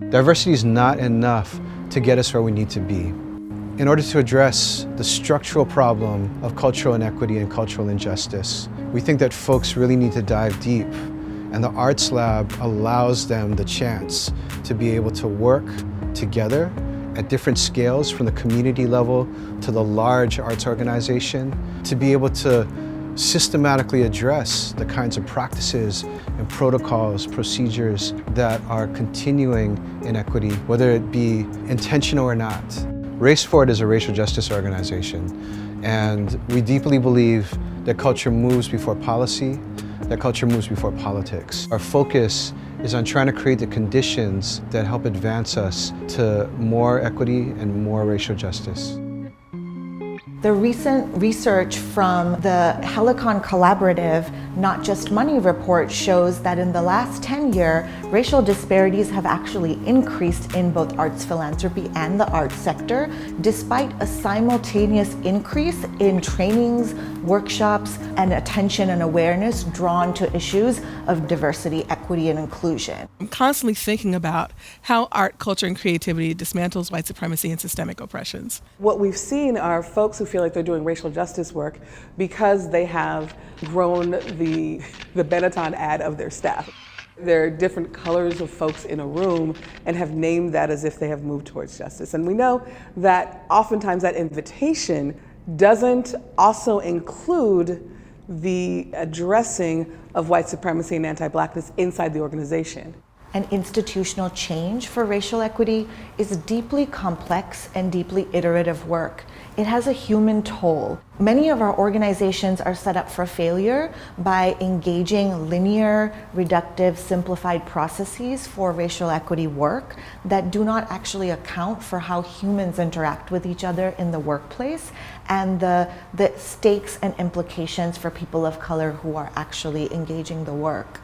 Diversity is not enough to get us where we need to be. In order to address the structural problem of cultural inequity and cultural injustice, we think that folks really need to dive deep, and the Arts Lab allows them the chance to be able to work together at different scales, from the community level to the large arts organization, to be able to systematically address the kinds of practices and protocols, procedures that are continuing inequity, whether it be intentional or not. Race Forward is a racial justice organization, and we deeply believe that culture moves before policy, that culture moves before politics. Our focus is on trying to create the conditions that help advance us to more equity and more racial justice. The recent research from the Helicon Collaborative Not Just Money report shows that in the last 10 years, racial disparities have actually increased in both arts philanthropy and the arts sector, despite a simultaneous increase in trainings, workshops, and attention and awareness drawn to issues of diversity, equity, and inclusion. I'm constantly thinking about how art, culture, and creativity dismantles white supremacy and systemic oppressions. What we've seen are folks who feel like they're doing racial justice work because they have grown the Benetton ad of their staff. There are different colors of folks in a room and have named that as if they have moved towards justice. And we know that oftentimes that invitation doesn't also include the addressing of white supremacy and anti-Blackness inside the organization. And institutional change for racial equity is deeply complex and deeply iterative work. It has a human toll. Many of our organizations are set up for failure by engaging linear, reductive, simplified processes for racial equity work that do not actually account for how humans interact with each other in the workplace and the stakes and implications for people of color who are actually engaging the work.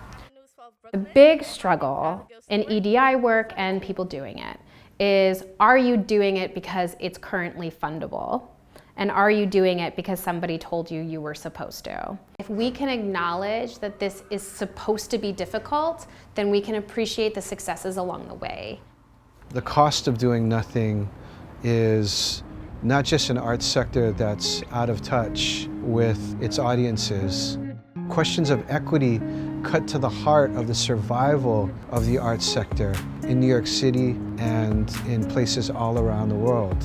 The big struggle in EDI work and people doing it is, are you doing it because it's currently fundable? And are you doing it because somebody told you you were supposed to? If we can acknowledge that this is supposed to be difficult, then we can appreciate the successes along the way. The cost of doing nothing is not just an arts sector that's out of touch with its audiences. Questions of equity cut to the heart of the survival of the arts sector in New York City and in places all around the world.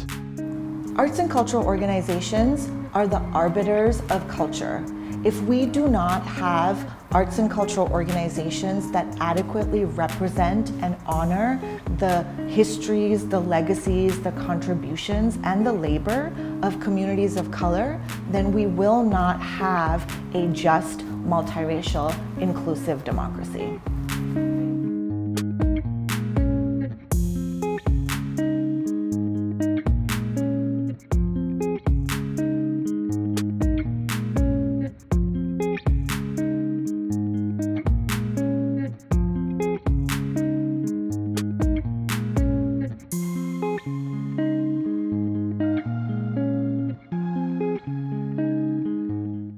Arts and cultural organizations are the arbiters of culture. If we do not have arts and cultural organizations that adequately represent and honor the histories, the legacies, the contributions, and the labor of communities of color, then we will not have a just, multiracial, inclusive democracy.